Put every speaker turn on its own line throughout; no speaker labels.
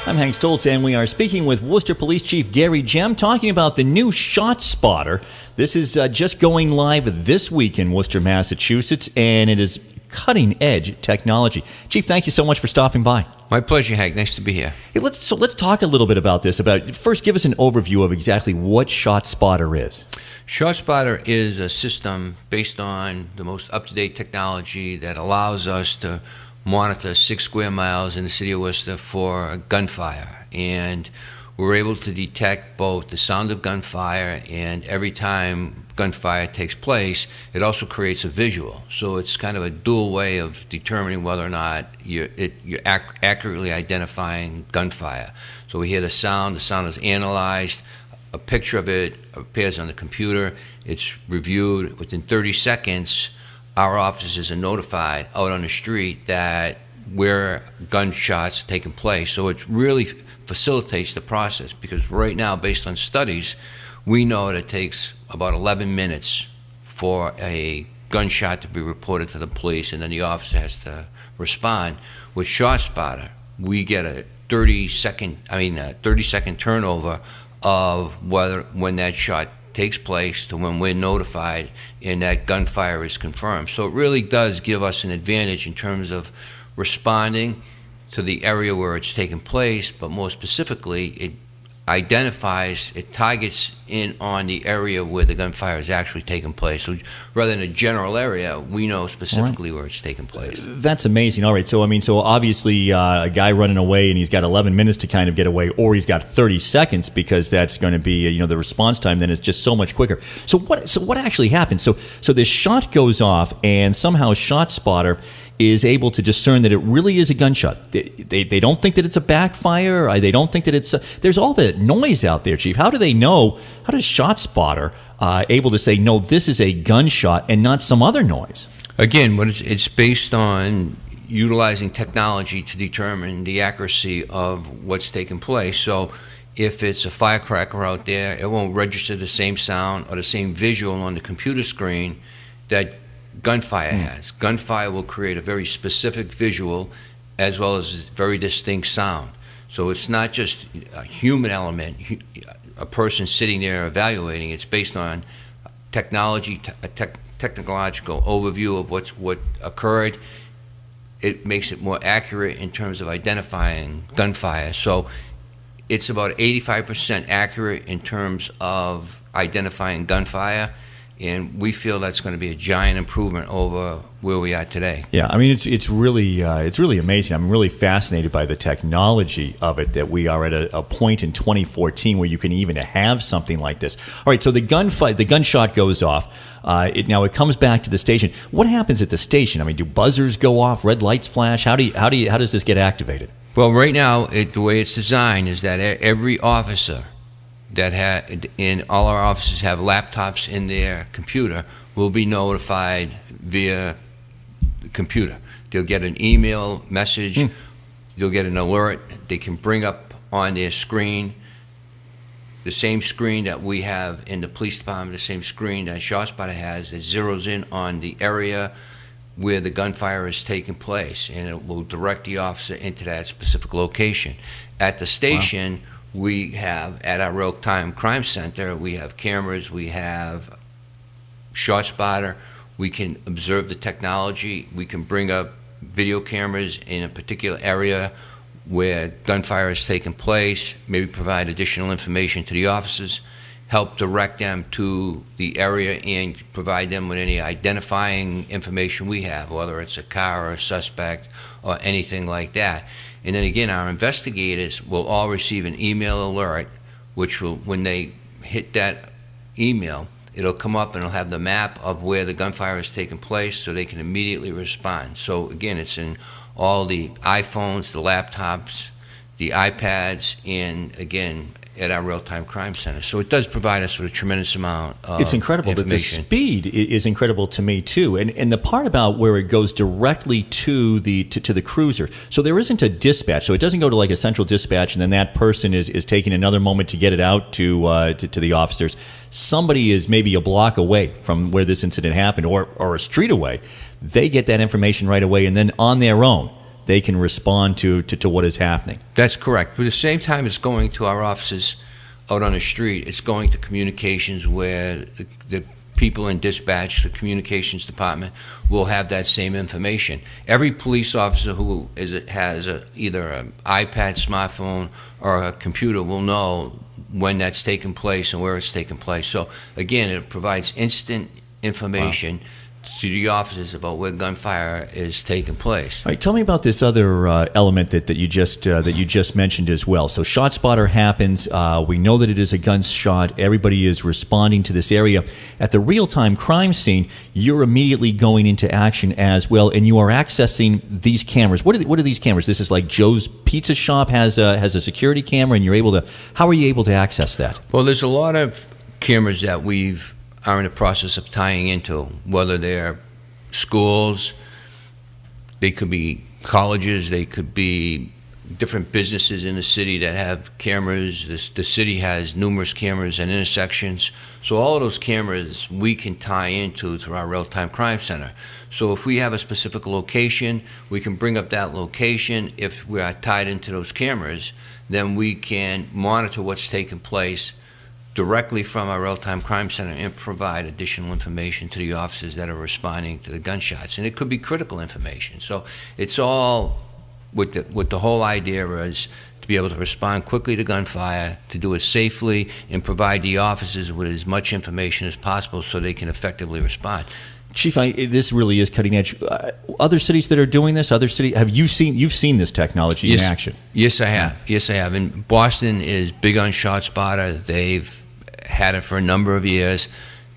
I'm Hank Stolz, and we are speaking with Worcester Police Chief Gary Gemme, talking about the new Shot Spotter. This is just going live this week in Worcester, Massachusetts, and it is cutting-edge technology. Chief, thank you so much for stopping by.
My pleasure, Hank. Nice to be here.
Hey, let's talk a little bit about this. First, give us an overview of exactly what Shot Spotter is.
Shot Spotter is a system based on the most up-to-date technology that allows us to monitor 6 square miles in the city of Worcester for gunfire. And we're able to detect both the sound of gunfire, and every time gunfire takes place, it also creates a visual. So it's kind of a dual way of determining whether or not you're accurately identifying gunfire. So we hear the sound is analyzed, a picture of it appears on the computer, it's reviewed. Within 30 seconds, our officers are notified out on the street that where gunshots are taking place. So it really facilitates the process, because right now, based on studies, we know that it takes about 11 minutes for a gunshot to be reported to the police, and then the officer has to respond. With Shot Spotter, we get a 30-second turnover of when that shot takes place to when we're notified and that gunfire is confirmed. So it really does give us an advantage in terms of responding to the area where it's taken place, but more specifically, it targets in on the area where the gunfire is actually taking place. So rather than a general area, we know specifically where it's taking place.
That's amazing. All right, so obviously a guy running away and he's got 11 minutes to kind of get away, or he's got 30 seconds, because that's going to be the response time then is just so much quicker. So what actually happens? So this shot goes off, and somehow Shot Spotter is able to discern that it really is a gunshot. They don't think that it's a backfire. They don't think that it's there's all the noise out there, Chief. How do they know? How does Shot Spotter able to say, no, this is a gunshot and not some other noise?
Again, it's based on utilizing technology to determine the accuracy of what's taking place. So if it's a firecracker out there, it won't register the same sound or the same visual on the computer screen that gunfire has. Gunfire will create a very specific visual as well as very distinct sound. So it's not just a human element, a person sitting there evaluating. It's based on technology, technological overview of what occurred. It makes it more accurate in terms of identifying gunfire. So it's about 85% accurate in terms of identifying gunfire, and we feel that's going to be a giant improvement over where we are today.
Yeah, it's really amazing. I'm really fascinated by the technology of it, that we are at a point in 2014 where you can even have something like this. All right, so the gunshot goes off. Now it comes back to the station. What happens at the station? do buzzers go off? Red lights flash? How does this get activated?
Well, right now, the way it's designed is that every officer in all our offices have laptops in their computer will be notified via the computer. They'll get an email message, they'll get an alert, they can bring up on their screen the same screen that we have in the police department, the same screen that Shot Spotter has, that zeroes in on the area where the gunfire is taking place, and it will direct the officer into that specific location. At the station, we have, at our real-time crime center, we have cameras, we have Shot Spotter, we can observe the technology, we can bring up video cameras in a particular area where gunfire is taking place, maybe provide additional information to the officers, help direct them to the area and provide them with any identifying information we have, whether it's a car or a suspect or anything like that. And then again, our investigators will all receive an email alert, which will, when they hit that email, it'll come up and it'll have the map of where the gunfire has taken place, so they can immediately respond. So again, it's in all the iPhones, the laptops, the iPads, and again, at our real-time crime center. So it does provide us with a tremendous amount of
It's incredible. The speed is incredible to me too, and the part about where it goes directly to the cruiser. So there isn't a dispatch. So it doesn't go to like a central dispatch, and then that person is taking another moment to get it out to the officers. Somebody is maybe a block away from where this incident happened, or a street away. They get that information right away, and then on their own, they can respond to what is happening.
That's correct. But at the same time it's going to our offices out on the street, it's going to communications where the people in dispatch, the communications department, will have that same information. Every police officer who has either an iPad, smartphone, or a computer will know when that's taken place and where it's taken place. So again, it provides instant information to the officers about where gunfire is taking place.
All right, tell me about this other element that you just mentioned as well. So ShotSpotter happens. We know that it is a gunshot. Everybody is responding to this area. At the real-time crime scene, you're immediately going into action as well, and you are accessing these cameras. What are these cameras? This is like Joe's Pizza Shop has a security camera, and you're able to. How are you able to access that?
Well, there's a lot of cameras that are in the process of tying into, whether they're schools, they could be colleges, they could be different businesses in the city that have cameras. The city has numerous cameras and intersections. So all of those cameras we can tie into through our real-time crime center. So if we have a specific location, we can bring up that location. If we are tied into those cameras, then we can monitor what's taking place directly from our real-time crime center and provide additional information to the officers that are responding to the gunshots. And it could be critical information. So it's all with the whole idea is to be able to respond quickly to gunfire, to do it safely, and provide the officers with as much information as possible so they can effectively respond.
Chief, this really is cutting edge. Other cities that are doing this, you've seen this technology in action?
Yes, I have. Yes, I have. And Boston is big on ShotSpotter. They've had it for a number of years.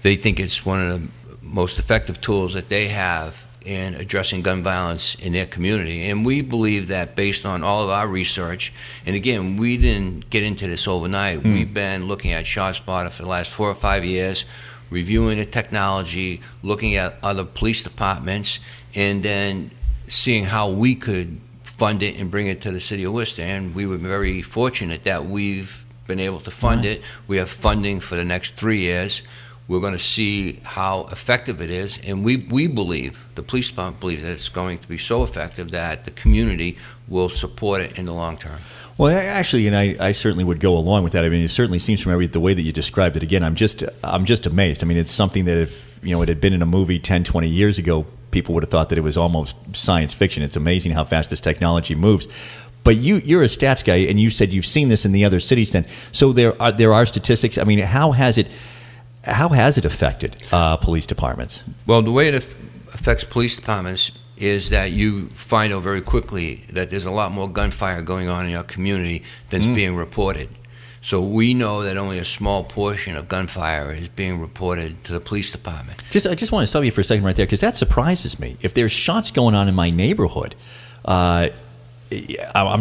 They think it's one of the most effective tools that they have in addressing gun violence in their community. And we believe that based on all of our research, and again, we didn't get into this overnight. We've been looking at ShotSpotter for the last 4 or 5 years, reviewing the technology, looking at other police departments, and then seeing how we could fund it and bring it to the city of Worcester. And we were very fortunate that we've been able to fund it. We have funding for the next 3 years. We're going to see how effective it is, and we believe, the police department believes, that it's going to be so effective that the community will support it in the long term.
Well, actually, and I certainly would go along with that. I mean, it certainly seems from the way that you described it. Again, I'm just amazed. I mean, it's something that if it had been in a movie 10, 20 years ago, people would have thought that it was almost science fiction. It's amazing how fast this technology moves. But you're a stats guy, and you said you've seen this in the other cities. Then, so there are statistics. I mean, how has it affected police departments?
Well, the way it affects police departments is that you find out very quickly that there's a lot more gunfire going on in your community than's being reported. So we know that only a small portion of gunfire is being reported to the police department.
I just want to stop you for a second right there, because that surprises me. If there's shots going on in my neighborhood, I'm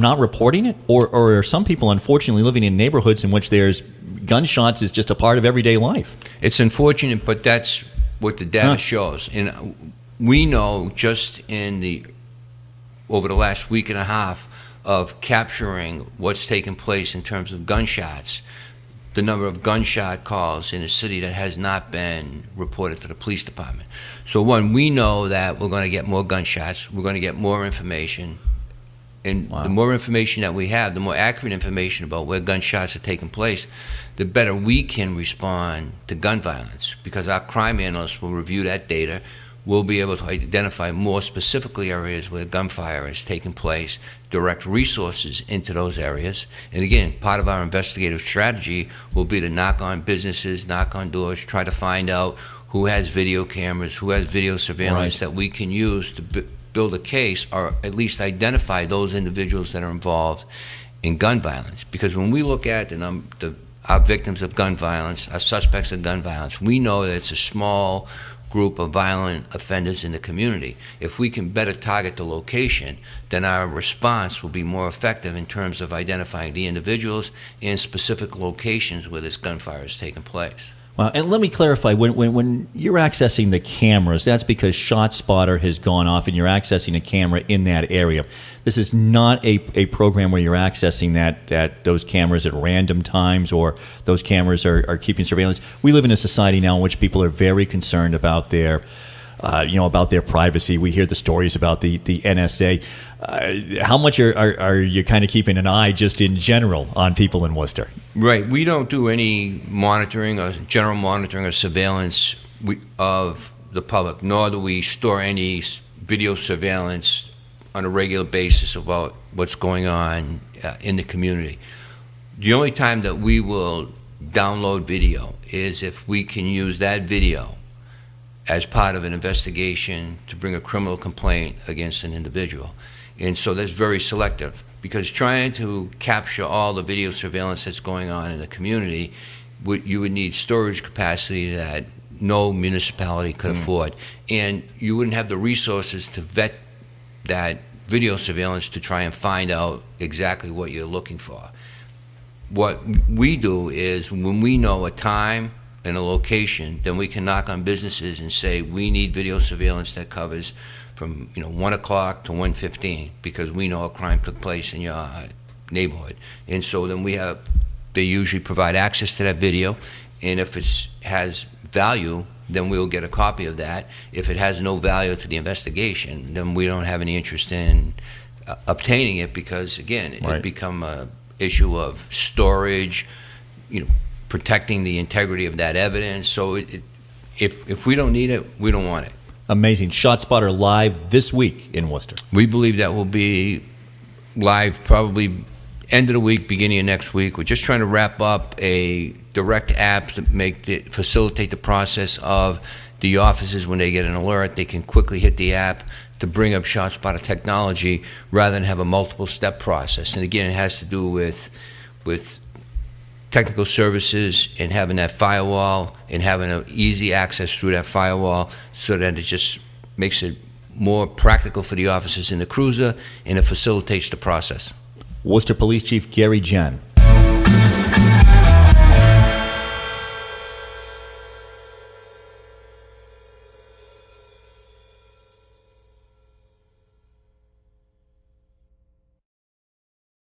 not reporting it, or are some people unfortunately living in neighborhoods in which there's gunshots is just a part of everyday life?
It's unfortunate, but that's what the data shows. And we know just over the last week and a half of capturing what's taken place in terms of gunshots, the number of gunshot calls in a city that has not been reported to the police department. So one, we know that we're going to get more gunshots, we're going to get more information. And the more information that we have, the more accurate information about where gunshots are taking place, the better we can respond to gun violence, because our crime analysts will review that data. We'll be able to identify more specifically areas where gunfire is taking place, direct resources into those areas. And again, part of our investigative strategy will be to knock on businesses, knock on doors, try to find out who has video cameras, who has video surveillance that we can use to build a case, or at least identify those individuals that are involved in gun violence. Because when we look at our victims of gun violence, our suspects of gun violence, we know that it's a small group of violent offenders in the community. If we can better target the location, then our response will be more effective in terms of identifying the individuals in specific locations where this gunfire is taking place.
And let me clarify, when you're accessing the cameras, that's because ShotSpotter has gone off and you're accessing a camera in that area. This is not a program where you're accessing those cameras at random times, or those cameras are keeping surveillance. We live in a society now in which people are very concerned about their about their privacy. We hear the stories about the NSA. How much are you kind of keeping an eye just in general on people in Worcester?
Right. We don't do any monitoring or general monitoring or surveillance of the public, nor do we store any video surveillance on a regular basis about what's going on in the community. The only time that we will download video is if we can use that video as part of an investigation to bring a criminal complaint against an individual. And so that's very selective, because trying to capture all the video surveillance that's going on in the community, you would need storage capacity that no municipality could afford. And you wouldn't have the resources to vet that video surveillance to try and find out exactly what you're looking for. What we do is, when we know a time and a location, then we can knock on businesses and say, we need video surveillance that covers from 1 o'clock to 1:15, because we know a crime took place in your neighborhood. And so then they usually provide access to that video, and if it has value, then we'll get a copy of that. If it has no value to the investigation, then we don't have any interest in obtaining it, because again, it would become a issue of storage, protecting the integrity of that evidence. So if we don't need it, we don't want it.
Amazing. ShotSpotter live this week in Worcester.
We believe that will be live probably end of the week, beginning of next week. We're just trying to wrap up a direct app to facilitate the process of the officers. When they get an alert, they can quickly hit the app to bring up ShotSpotter technology rather than have a multiple step process. And again, it has to do with technical services and having that firewall and having an easy access through that firewall, so that it just makes it more practical for the officers in the cruiser, and it facilitates the process.
Worcester Police Chief Gary Gemme,